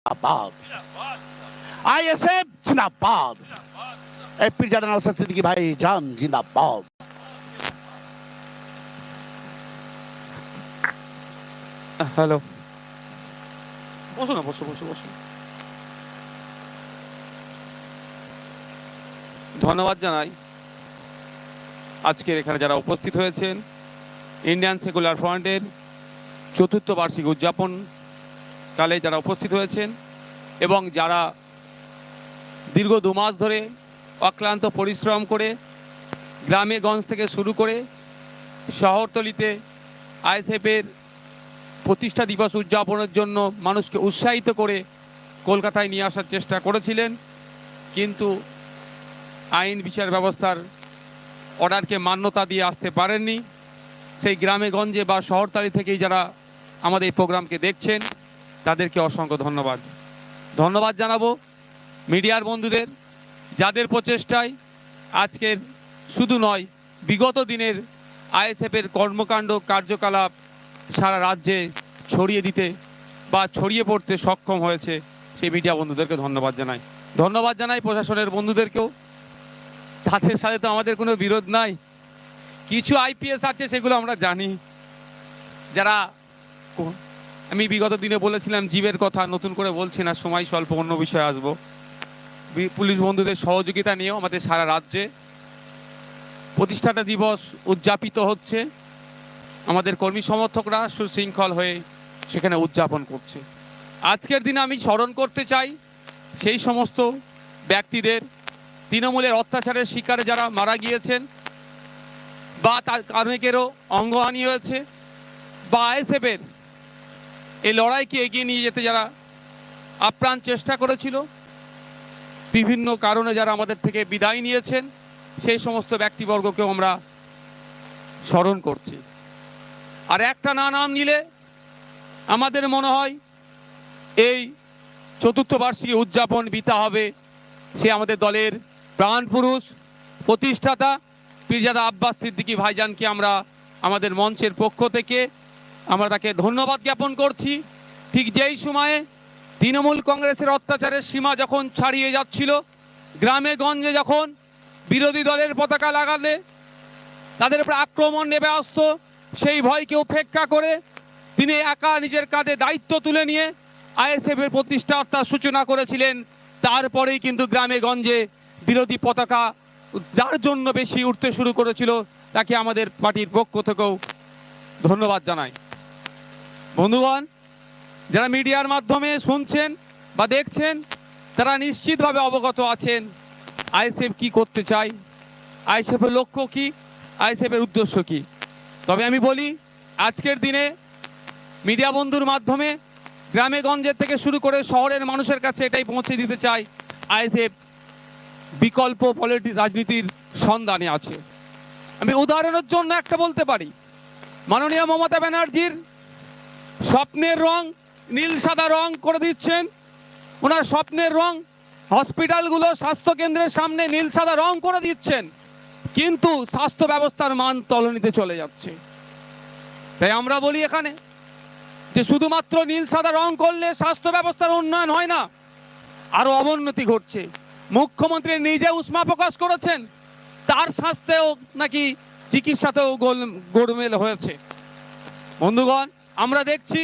जिंदाबाद, आईएसएफ जिंदाबाद, पीरजादा नौशाद सिद्दीकी भाई जान जिंदाबाद। হ্যালো, বসো না, বসো বসো বসো। ধন্যবাদ জানাই আজকের এখানে যারা উপস্থিত হয়েছেন। ইন্ডিয়ান সেকুলার ফ্রন্টের চতুর্থ বার্ষিক উদযাপন কালে যারা উপস্থিত হয়েছেন এবং যারা দীর্ঘ 2 মাস ধরে অক্লান্ত পরিশ্রম করে গ্রামে গঞ্জ থেকে শুরু করে শহরতলিতে আইএসএফের প্রতিষ্ঠা দিবস উদযাপনের জন্য মানুষকে উৎসাহিত করে কলকাতায় নিয়ে আসার চেষ্টা করেছিলেন, কিন্তু আইন বিচার ব্যবস্থার অর্ডারকে মান্যতা দিয়ে আসতে পারেননি। সেই গ্রামে গঞ্জে বা শহরতলি থেকেই যারা আমাদের এই প্রোগ্রামকে দেখছেন তাদেরকে অসংখ্য ধন্যবাদ জানাবো। মিডিয়ার বন্ধুদের যাদের প্রচেষ্টায় আজকের শুধু নয় বিগত দিনের আইএসএফের কর্মকাণ্ড কার্যকলাপ সারা রাজ্যে ছড়িয়ে দিতে বা ছড়িয়ে পড়তে সক্ষম হয়েছে, সেই মিডিয়া বন্ধুদেরকে ধন্যবাদ জানাই প্রশাসনের বন্ধুদেরকেও। তাদের সাথে তো আমাদের কোনো বিরোধ নাই। কিছু আইপিএস আছে সেগুলো আমরা জানি, যারা আমি বিগত দিনে বলেছিলাম জীবের কথা, নতুন করে বলছি না, সময় স্বল্প, অন্য বিষয়ে আসবো। পুলিশ বন্ধুদের সহযোগিতা নিয়েও আমাদের সারা রাজ্যে প্রতিষ্ঠাতা দিবস উদযাপিত হচ্ছে। আমাদের কর্মী সমর্থকরা সুশৃঙ্খল হয়ে সেখানে উদযাপন করছে। আজকের দিনে আমি স্মরণ করতে চাই সেই সমস্ত ব্যক্তিদের, তৃণমূলের অত্যাচারের শিকারে যারা মারা গিয়েছেন বা তার অনেকেরও অঙ্গহানি হয়েছে, বা আইএসএফের এই লড়াইকে এগিয়ে নিয়ে যেতে যারা আপ্রাণ চেষ্টা করেছিল, বিভিন্ন কারণে যারা আমাদের থেকে বিদায় নিয়েছেন, সেই সমস্ত ব্যক্তিবর্গকেও আমরা স্মরণ করছি। আর একটা নাম নিলে আমাদের মনে হয় এই চতুর্থ বার্ষিকী উদযাপন বিতা হবে সে আমাদের দলের প্রাণপুরুষ প্রতিষ্ঠাতা পীরজাদা আব্বাস সিদ্দিকী ভাইজানকে আমরা আমাদের মঞ্চের পক্ষ থেকে আমরা তাকে ধন্যবাদ জ্ঞাপন করছি। ঠিক যেই সময়ে তৃণমূল কংগ্রেসের অত্যাচারের সীমা যখন ছাড়িয়ে যাচ্ছিল, গ্রামে গঞ্জে যখন বিরোধী দলের পতাকা লাগালে তাদের উপর আক্রমণ নেমে আসতো, সেই ভয়কে উপেক্ষা করে তিনি একা নিজের কাঁধে দায়িত্ব তুলে নিয়ে আইএসএফের প্রতিষ্ঠার সূচনা করেছিলেন। তারপরেই কিন্তু গ্রামে গঞ্জে বিরোধী পতাকা যার জন্য বেশি উঠতে শুরু করেছিল তাকে আমাদের পার্টির পক্ষ থেকেও ধন্যবাদ জানাই। বন্ধুগণ, যারা মিডিয়ার মাধ্যমে শুনছেন বা দেখছেন তারা নিশ্চিতভাবে অবগত আছেন আইএসএফ কি করতে চায়, আইএসএফের লক্ষ্য কি, আইএসএফের উদ্দেশ্য কি। তবে আমি বলি আজকের দিনে মিডিয়া বন্ধুর মাধ্যমে গ্রামে গঞ্জের থেকে শুরু করে শহরের মানুষের কাছে এটাই পৌঁছে দিতে চাই, আইএসএফ বিকল্প রাজনীতির সন্ধানে আছে। আমি উদাহরণের জন্য একটা বলতে পারি, মাননীয় মমতা ব্যানার্জির স্বপ্নের রং নীল সাদা রং করে দিচ্ছেন। ওনার স্বপ্নের রং হসপিটালগুলো, স্বাস্থ্যকেন্দ্রের সামনে নীল সাদা রং করে দিচ্ছেন, কিন্তু স্বাস্থ্য ব্যবস্থার মান তলানিতে চলে যাচ্ছে। তাই আমরা বলি এখানে যে শুধুমাত্র নীল সাদা রং করলে স্বাস্থ্য ব্যবস্থার উন্নয়ন হয় না, আরো অবনতি ঘটছে। মুখ্যমন্ত্রী নিজে উষ্মা প্রকাশ করেছেন তার স্বাস্থ্যেও নাকি চিকিৎসাতেও গোলমেল হয়েছে। বন্ধুগণ, আমরা দেখছি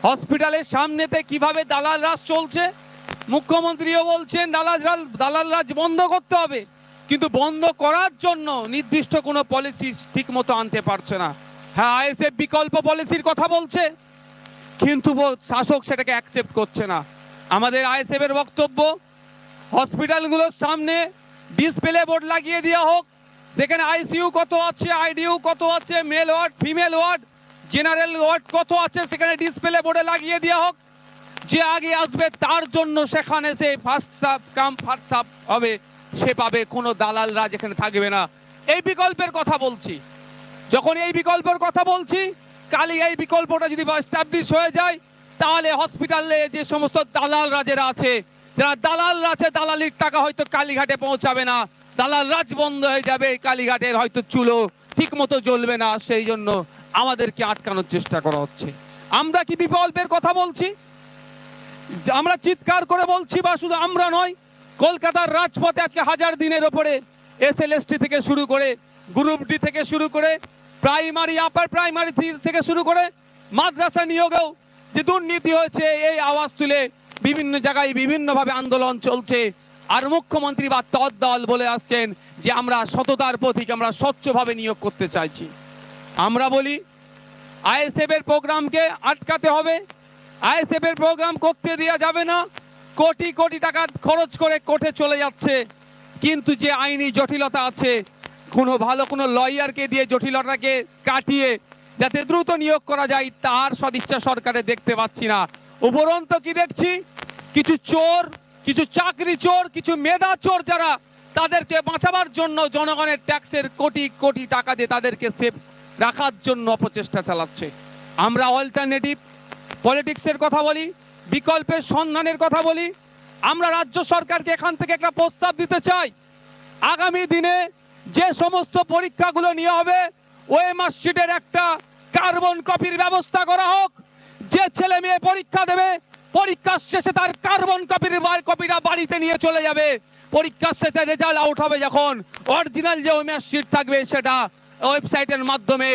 হসপিটালের সামনেতে কিভাবে দালাল রাজ চলছে। মুখ্যমন্ত্রীও বলছেন দালাল রাজ বন্ধ করতে হবে, কিন্তু বন্ধ করার জন্য নির্দিষ্ট কোনো পলিসি ঠিক মতো আনতে পারছে না। হ্যাঁ, আইএসএফ বিকল্প পলিসির কথা বলছে, কিন্তু শাসক সেটাকে অ্যাকসেপ্ট করছে না। আমাদের আইএসএফ এর বক্তব্য, হসপিটালগুলোর সামনে ডিসপ্লে বোর্ড লাগিয়ে দেওয়া হোক, সেখানে আইসিইউ কত আছে, আইডিইউ কত আছে, male ward, female ward, general ward কত আছে সেখানে ডিসপ্লে বোর্ডে লাগিয়ে দেওয়া হোক। যে আগে আসবে তার জন্য সেখানে সে first serve come first serve হবে, সে পাবে, কোনো দালাল রাজ এখানে থাকবে না। এই বিকল্পের কথা বলছি। যখন এই বিকল্পের কথা বলছি, কালি এই বিকল্পটা যদি এস্টাবলিশ হয়ে যায়, তাহলে হসপিটালে যে সমস্ত দালাল রাজেরা আছে, যারা দালাল রাজে দালালির টাকা হয়তো কালীঘাটে পৌঁছাবে না, দালাল রাজ বন্ধ হয়ে যাবে, কালীঘাটের হয়তো চুলো ঠিক মতো জ্বলবে না, সেই জন্য আমাদেরকে আটকানোর চেষ্টা করা হচ্ছে। আমরা কি বিকল্পের কথা বলছি? আমরা চিৎকার করে বলছি, বা শুধু আমরা নয়, কলকাতার রাজপথে আজকে 1000 দিনের ওপরে এসএলএসটি থেকে শুরু করে, গ্রুপ ডি থেকে শুরু করে, প্রাইমারি আপার প্রাইমারি থেকে শুরু করে মাদ্রাসা নিয়োগেও যে দুর্নীতি হয়েছে, এই আওয়াজ তুলে বিভিন্ন জায়গায় বিভিন্নভাবে আন্দোলন চলছে। আর মুখ্যমন্ত্রী বা তৎদল বলে আসছেন যে আমরা সততার প্রতীক, আমরা স্বচ্ছভাবে নিয়োগ করতে চাইছি। আমরা বলি আইএসএফ এর প্রোগ্রামকে আটকাতে হবে, আইএসএফ এর প্রোগ্রাম করতে দেওয়া যাবে না। কোটি কোটি টাকা খরচ করে কোর্টে চলে যাচ্ছে, কিন্তু যে আইনি জটিলতা আছে, কোনো ভালো কোনো লয়ারকে দিয়ে জটিলতাকে কাটিয়ে যাতে দ্রুত নিয়োগ করা যায়, তার সদিচ্ছা সরকারে দেখতে পাচ্ছি না। উপরন্ত কি দেখছি, কিছু চোর, কিছু চাকরি চোর, কিছু মেধা চোর, যারা তাদেরকে বাঁচাবার জন্য জনগণের ট্যাক্সের কোটি কোটি টাকা দিয়ে তাদেরকে সেফ রাখার জন্য অপচেষ্টা চালাচ্ছে। আমরা অল্টারনেটিভ পলিটিক্সের কথা বলি, বিকল্পের সন্ধানের কথা বলি। আমরা রাজ্য সরকারকে এখান থেকে একটা প্রস্তাব দিতে চাই, আগামী দিনে যে সমস্ত পরীক্ষাগুলো নিয়ে হবে, ওএমআর শিটের একটা কার্বন কপির ব্যবস্থা করা হোক। যে ছেলে মেয়ে পরীক্ষা দেবে, পরীক্ষার শেষে তার কার্বন কপিটা বাড়িতে নিয়ে চলে যাবে। পরীক্ষার শেষে রেজাল্ট আউট হবে যখন, অরিজিনাল যে ওএমআর শিট থাকবে সেটা ওয়েবসাইটের মাধ্যমে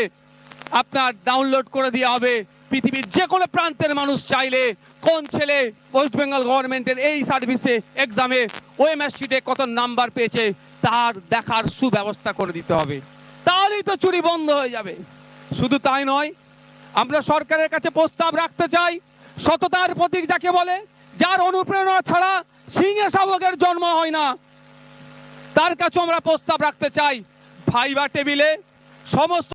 আপনার ডাউনলোড করে দেওয়া হবে। পৃথিবীর যে কোনো প্রান্তের মানুষ চাইলে কোন ছেলে ওয়েস্ট বেঙ্গল গভর্নমেন্টের এই সার্ভিসে এক্সামে ওএমআর শিটে কত নাম্বার পেয়েছে তার দেখার সুব্যবস্থা করে দিতে হবে, তাহলেই তো চুরি বন্ধ হয়ে যাবে। শুধু তাই নয়, আমরা সরকারের কাছে প্রস্তাব রাখতে চাই, সততার প্রতীক যাকে বলে, যার অনুপ্রেরণা ছাড়া সিংহে শাবকের জন্ম হয় না, তার কাছে আমরা প্রস্তাব রাখতে চাই, ভাইবা টেবিলে সমস্ত